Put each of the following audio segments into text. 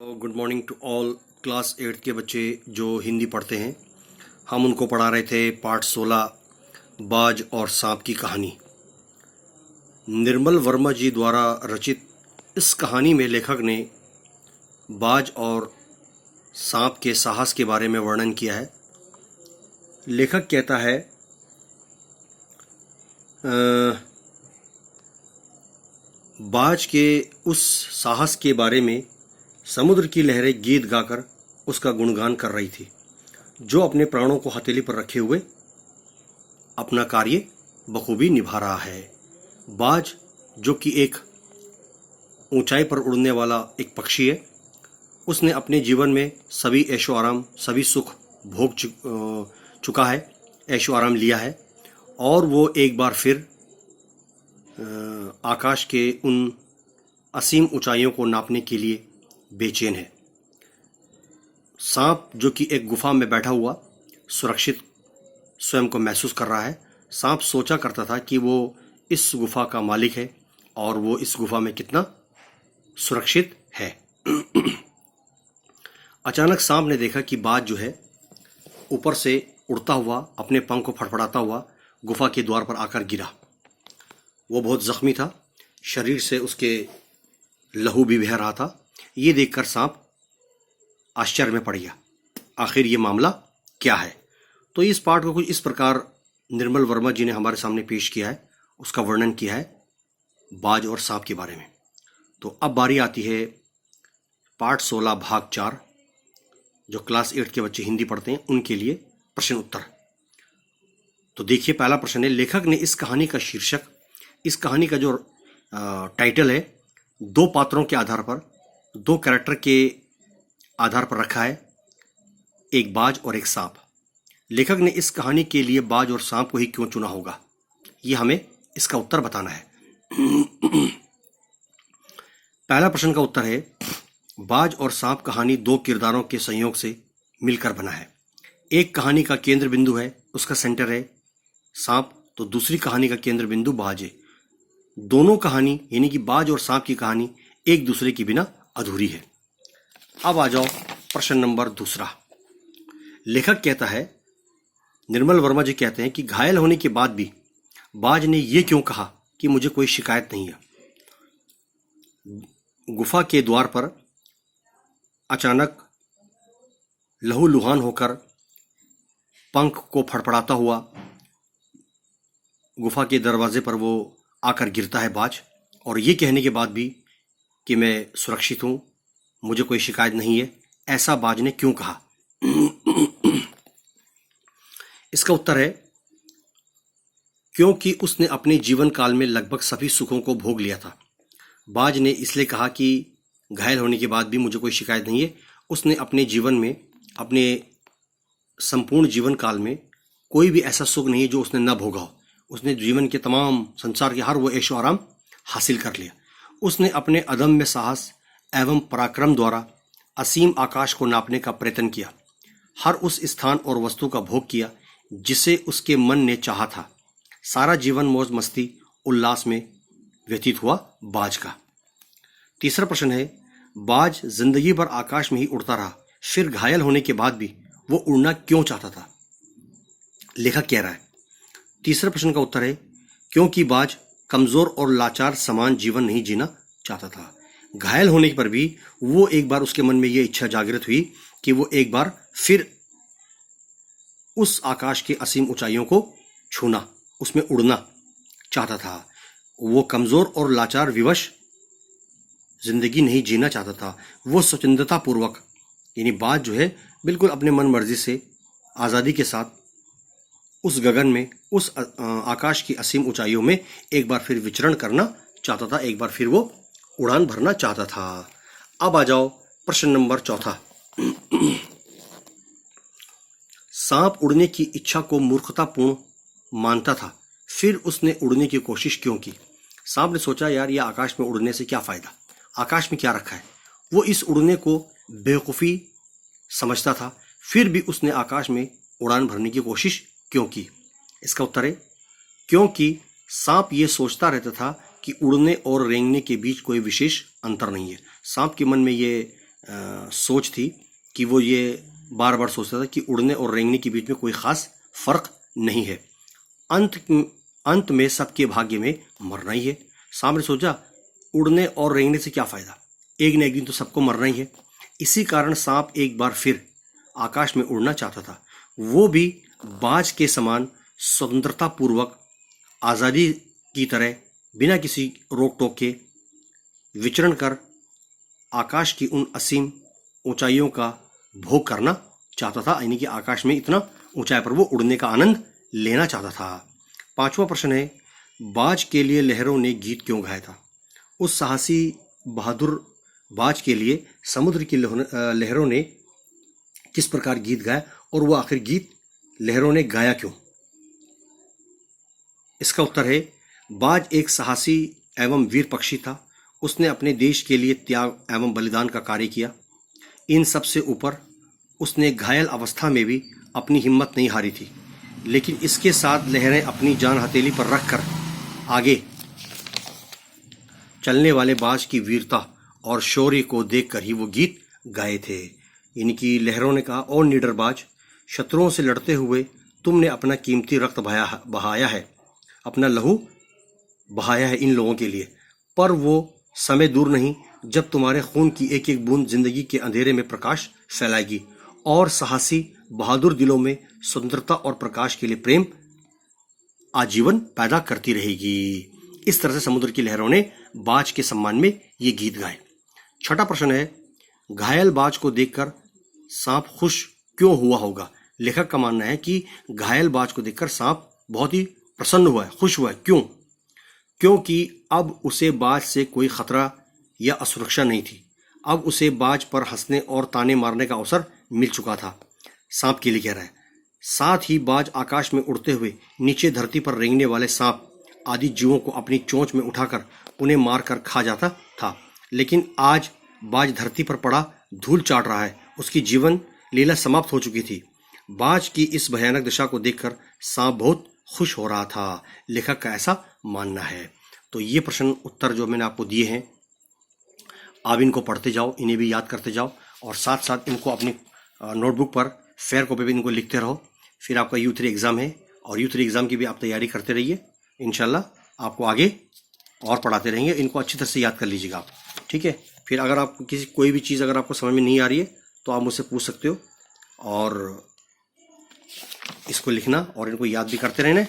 Good morning to all class 8 के बच्चे जो हिंदी पढ़ते हैं। हम उनको पढ़ा रहे थे पाठ 16 बाज और सांप की कहानी। निर्मल वर्मा जी द्वारा रचित इस कहानी में लेखक ने बाज और सांप के साहस के बारे में वर्णन किया है। लेखक कहता है बाज के उस साहस के बारे में समुद्र की लहरें गीत गाकर उसका गुणगान कर रही थी, जो अपने प्राणों को हथेली पर रखे हुए अपना कार्य बखूबी निभा रहा है। बाज, जो कि एक ऊंचाई पर उड़ने वाला एक पक्षी है, उसने अपने जीवन में सभी ऐशो आराम, सभी सुख भोग चुका है, ऐशो आराम लिया है, और वो एक बार फिर आकाश के उन असीम ऊंचाइयों को नापने के लिए बेचैन है। सांप, जो कि एक गुफा में बैठा हुआ सुरक्षित स्वयं को महसूस कर रहा है। सांप सोचा करता था कि वो इस गुफा का मालिक है और वो इस गुफा में कितना सुरक्षित है। अचानक सांप ने देखा कि बाज जो है ऊपर से उड़ता हुआ, अपने पंख को फड़फड़ाता हुआ गुफा के द्वार पर आकर गिरा। वो बहुत जख्मी था, शरीर से उसके लहू भी बह रहा था। ये देखकर सांप आश्चर्य में पड़ गया, आखिर ये मामला क्या है। तो इस पाठ को कुछ इस प्रकार निर्मल वर्मा जी ने हमारे सामने पेश किया है, उसका वर्णन किया है बाज और सांप के बारे में। तो अब बारी आती है पाठ 16 भाग 4, जो क्लास 8 के बच्चे हिंदी पढ़ते हैं उनके लिए प्रश्न उत्तर। तो देखिए, पहला प्रश्न है, लेखक ने इस कहानी का शीर्षक, इस कहानी का जो टाइटल है, दो पात्रों के आधार पर, दो कैरेक्टर के आधार पर रखा है, एक बाज और एक सांप। लेखक ने इस कहानी के लिए बाज और सांप को ही क्यों चुना होगा, ये हमें इसका उत्तर बताना है। पहला प्रश्न का उत्तर है, बाज और सांप कहानी दो किरदारों के संयोग से मिलकर बना है। एक कहानी का केंद्र बिंदु है, उसका सेंटर है सांप, तो दूसरी कहानी का केंद्र बिंदु बाज है। दोनों कहानी यानी कि बाज और सांप की कहानी एक दूसरे के बिना अधूरी है। अब आ जाओ प्रश्न नंबर 2। लेखक कहता है, निर्मल वर्मा जी कहते हैं कि घायल होने के बाद भी बाज ने यह क्यों कहा कि मुझे कोई शिकायत नहीं है। गुफा के द्वार पर अचानक लहूलुहान होकर पंख को फड़फड़ाता हुआ गुफा के दरवाजे पर वो आकर गिरता है बाज, और ये कहने के बाद भी कि मैं सुरक्षित हूं, मुझे कोई शिकायत नहीं है, ऐसा बाज ने क्यों कहा। इसका उत्तर है, क्योंकि उसने अपने जीवन काल में लगभग सभी सुखों को भोग लिया था। बाज ने इसलिए कहा कि घायल होने के बाद भी मुझे कोई शिकायत नहीं है। उसने अपने जीवन में, अपने संपूर्ण जीवन काल में कोई भी ऐसा सुख नहीं है जो उसने न भोगा हो। उसने जीवन के तमाम, संसार के हर वो ऐशो आराम हासिल कर लिया। उसने अपने अदम्य साहस एवं पराक्रम द्वारा असीम आकाश को नापने का प्रयत्न किया, हर उस स्थान और वस्तु का भोग किया जिसे उसके मन ने चाहा था। सारा जीवन मौज मस्ती उल्लास में व्यतीत हुआ बाज का। तीसरा प्रश्न है, बाज जिंदगी भर आकाश में ही उड़ता रहा, फिर घायल होने के बाद भी वो उड़ना क्यों चाहता था। लेखक कह रहा है, तीसरे प्रश्न का उत्तर है, क्योंकि बाज कमजोर और लाचार समान जीवन नहीं जीना चाहता था। घायल होने पर भी वो एक बार, उसके मन में यह इच्छा जागृत हुई कि वो एक बार फिर उस आकाश की असीम ऊंचाइयों को छूना, उसमें उड़ना चाहता था। वो कमजोर और लाचार विवश जिंदगी नहीं जीना चाहता था। वो स्वतंत्रता पूर्वक, यानी बाज जो है बिल्कुल अपने मन मर्जी से, आज़ादी के साथ उस गगन में, उस आकाश की असीम ऊंचाइयों में एक बार फिर विचरण करना चाहता था, एक बार फिर वो उड़ान भरना चाहता था। अब आ जाओ प्रश्न नंबर 4। सांप उड़ने की इच्छा को मूर्खतापूर्ण मानता था, फिर उसने उड़ने की कोशिश क्यों की। सांप ने सोचा, यार ये आकाश में उड़ने से क्या फायदा, आकाश में क्या रखा है। वो इस उड़ने को बेवकूफ़ी समझता था, फिर भी उसने आकाश में उड़ान भरने की कोशिश क्यों की। इसका उत्तर है, क्योंकि सांप ये सोचता रहता था कि उड़ने और रेंगने के बीच कोई विशेष अंतर नहीं है। सांप के मन में ये सोच थी कि वो ये बार बार सोचता था कि उड़ने और रेंगने के बीच में कोई ख़ास फ़र्क नहीं है। अंत में सबके भाग्य में मरना ही है। सांप ने सोचा उड़ने और रेंगने से क्या फ़ायदा, एक न एक दिन तो सबको मरना ही है। इसी कारण सांप एक बार फिर आकाश में उड़ना चाहता था, वो भी बाज के समान स्वतंत्रता पूर्वक आज़ादी की तरह बिना किसी रोक टोक के विचरण कर आकाश की उन असीम ऊंचाइयों का भोग करना चाहता था, यानी कि आकाश में इतना ऊंचाई पर वो उड़ने का आनंद लेना चाहता था। 5वां प्रश्न है, बाज के लिए लहरों ने गीत क्यों गाया था? उस साहसी बहादुर बाज के लिए समुद्र की लहरों ने किस प्रकार गीत गाया और वो आखिर गीत लहरों ने गाया क्यों? इसका उत्तर है, बाज एक साहसी एवं वीर पक्षी था। उसने अपने देश के लिए त्याग एवं बलिदान का कार्य किया। इन सब से ऊपर उसने घायल अवस्था में भी अपनी हिम्मत नहीं हारी थी, लेकिन इसके साथ लहरें अपनी जान हथेली पर रखकर आगे चलने वाले बाज की वीरता और शौर्य को देखकर ही वो गीत गाए थे। यानी कि लहरों ने कहा, और निडर बाज, शत्रुओं से लड़ते हुए तुमने अपना कीमती रक्त बहाया है, अपना लहू बहाया है इन लोगों के लिए, पर वो समय दूर नहीं जब तुम्हारे खून की एक एक बूंद जिंदगी के अंधेरे में प्रकाश फैलाएगी और साहसी बहादुर दिलों में स्वतंत्रता और प्रकाश के लिए प्रेम आजीवन पैदा करती रहेगी। इस तरह से समुद्र की लहरों ने बाज के सम्मान में ये गीत गाए। 6वां प्रश्न है, घायल बाज को देखकर सांप खुश क्यों हुआ होगा? लेखक का मानना है कि घायल बाज को देखकर सांप बहुत ही प्रसन्न हुआ है, खुश हुआ है। क्यों? क्योंकि अब उसे बाज से कोई खतरा या असुरक्षा नहीं थी। अब उसे बाज पर हंसने और ताने मारने का अवसर मिल चुका था। सांप के लिए कह रहा है। साथ ही बाज आकाश में उड़ते हुए नीचे धरती पर रेंगने वाले सांप आदि जीवों को अपनी चोंच में उठाकर उन्हें मारकर खा जाता था, लेकिन आज बाज धरती पर पड़ा धूल चाट रहा है। उसकी जीवन लीला समाप्त हो चुकी थी। बाज की इस भयानक दशा को देखकर सांप बहुत खुश हो रहा था, लेखक का ऐसा मानना है। तो ये प्रश्न उत्तर जो मैंने आपको दिए हैं, आप इनको पढ़ते जाओ, इन्हें भी याद करते जाओ और साथ साथ इनको अपनी नोटबुक पर फेयर कॉपी पे इनको लिखते रहो। फिर आपका U3 एग्ज़ाम है और U3 एग्ज़ाम की भी आप तैयारी करते रहिए। इंशाल्लाह आपको आगे और पढ़ाते रहेंगे। इनको अच्छी तरह से याद कर लीजिएगा आप, ठीक है। फिर अगर आप कोई भी चीज़ अगर आपको समझ में नहीं आ रही है तो आप मुझसे पूछ सकते हो और इसको लिखना और इनको याद भी करते रहना।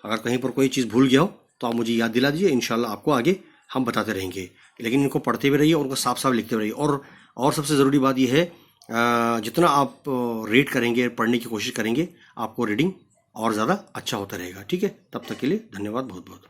अगर कहीं पर कोई चीज़ भूल गया हो तो आप मुझे याद दिला दीजिए, इंशाल्लाह आपको आगे हम बताते रहेंगे। लेकिन इनको पढ़ते भी रहिए और उनको साफ साफ लिखते रहिए। और सबसे ज़रूरी बात यह है, जितना आप रीड करेंगे, पढ़ने की कोशिश करेंगे, आपको रीडिंग और ज़्यादा अच्छा होता रहेगा, ठीक है। तब तक के लिए धन्यवाद बहुत बहुत।